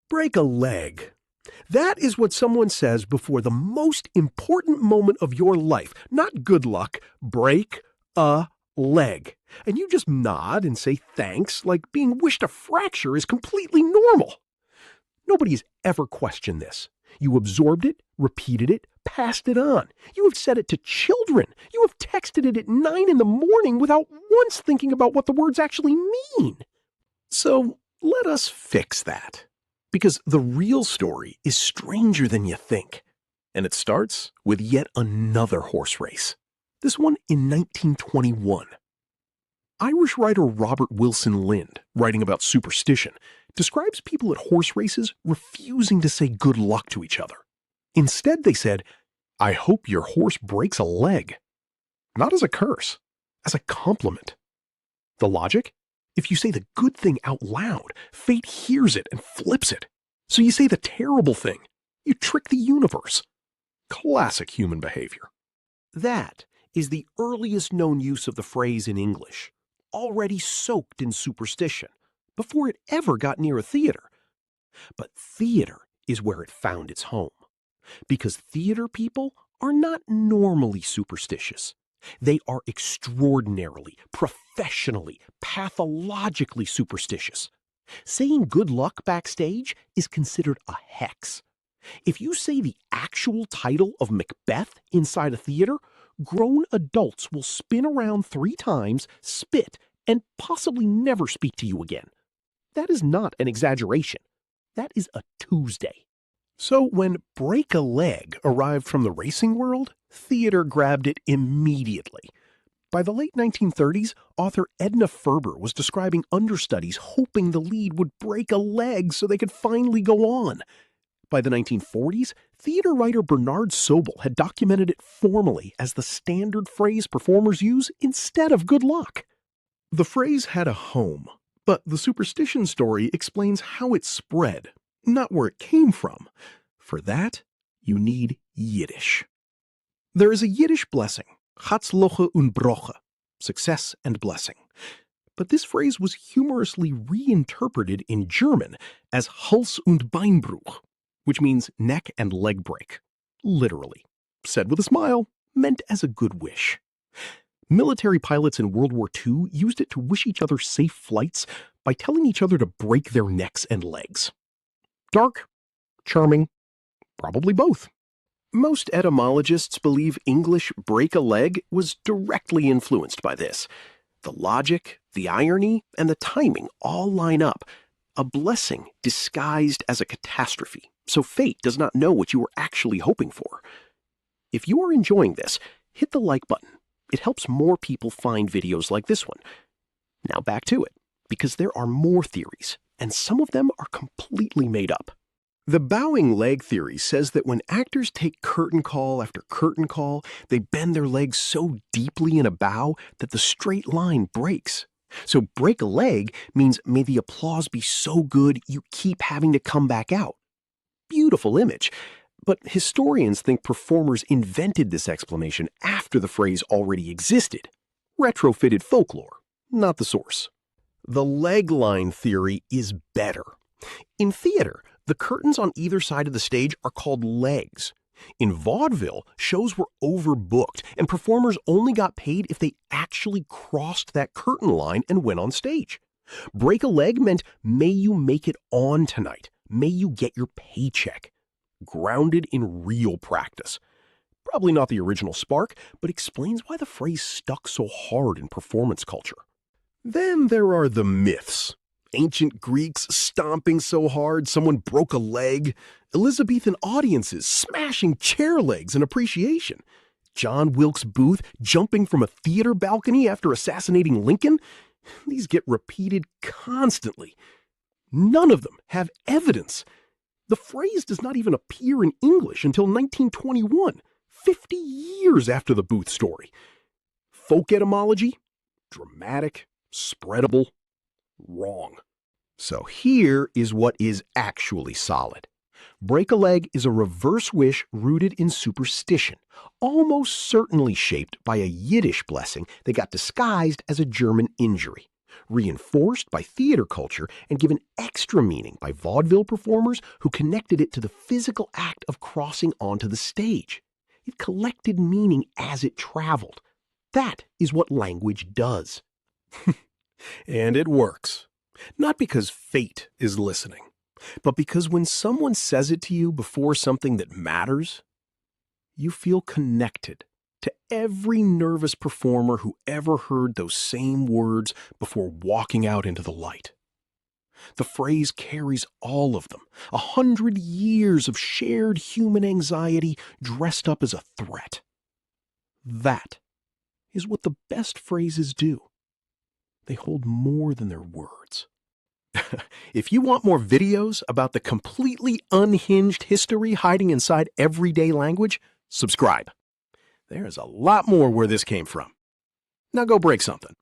Break a leg. That is what someone says before the most important moment of your life. Not good luck. Break a leg. And you just nod and say thanks like being wished a fracture is completely normal. Nobody has ever questioned this. You absorbed it, repeated it, passed it on. You have said it to children. You have texted it at 9 in the morning without once thinking about what the words actually mean. So let us fix that. Because the real story is stranger than you think. And it starts with yet another horse race. This one in 1921. Irish writer Robert Wilson Lind, writing about superstition, describes people at horse races refusing to say good luck to each other. Instead, they said, "I hope your horse breaks a leg." Not as a curse, as a compliment. The logic? If you say the good thing out loud, fate hears it and flips it. So you say the terrible thing. You trick the universe. Classic human behavior. That is the earliest known use of the phrase in English, already soaked in superstition, before it ever got near a theater. But theater is where it found its home. Because theater people are not normally superstitious. They are extraordinarily, professionally, pathologically superstitious. Saying good luck backstage is considered a hex. If you say the actual title of Macbeth inside a theater, grown adults will spin around 3 times, spit, and possibly never speak to you again. That is not an exaggeration. That is a Tuesday. So when break a leg arrived from the racing world, theater grabbed it immediately. By the late 1930s, author Edna Ferber was describing understudies hoping the lead would break a leg so they could finally go on. By the 1940s, theater writer Bernard Sobel had documented it formally as the standard phrase performers use instead of good luck. The phrase had a home, but the superstition story explains how it spread, not where it came from. For that, you need Yiddish. There is a Yiddish blessing, Hatzloche und Broche, success and blessing. But this phrase was humorously reinterpreted in German as Hals- und Beinbruch, which means neck and leg break. Literally. Said with a smile, meant as a good wish. Military pilots in World War II used it to wish each other safe flights by telling each other to break their necks and legs. Dark, charming, probably both. Most etymologists believe English break a leg was directly influenced by this. The logic, the irony, and the timing all line up. A blessing disguised as a catastrophe, so fate does not know what you were actually hoping for. If you are enjoying this, hit the like button. It helps more people find videos like this one. Now back to it, because there are more theories, and some of them are completely made up. The bowing leg theory says that when actors take curtain call after curtain call, they bend their legs so deeply in a bow that the straight line breaks. So break a leg means may the applause be so good you keep having to come back out. Beautiful image. But historians think performers invented this explanation after the phrase already existed. Retrofitted folklore, not the source. The leg line theory is better. In theater, the curtains on either side of the stage are called legs. In vaudeville, shows were overbooked, and performers only got paid if they actually crossed that curtain line and went on stage. Break a leg meant may you make it on tonight. May you get your paycheck. Grounded in real practice. Probably not the original spark, but explains why the phrase stuck so hard in performance culture. Then there are the myths. Ancient Greeks stomping so hard someone broke a leg. Elizabethan audiences smashing chair legs in appreciation. John Wilkes Booth jumping from a theater balcony after assassinating Lincoln. These get repeated constantly. None of them have evidence. The phrase does not even appear in English until 1921, 50 years after the Booth story. Folk etymology? Dramatic, spreadable, wrong. So here is what is actually solid. Break a leg is a reverse wish rooted in superstition, almost certainly shaped by a Yiddish blessing that got disguised as a German injury. reinforced by theater culture and given extra meaning by vaudeville performers who connected it to the physical act of crossing onto the stage. It collected meaning as it traveled. That is what language does. And it works. Not because fate is listening, but because when someone says it to you before something that matters, you feel connected to every nervous performer who ever heard those same words before walking out into the light. The phrase carries all of them, 100 years of shared human anxiety dressed up as a threat. That is what the best phrases do. They hold more than their words. If you want more videos about the completely unhinged history hiding inside everyday language, subscribe. There's a lot more where this came from. Now go break something.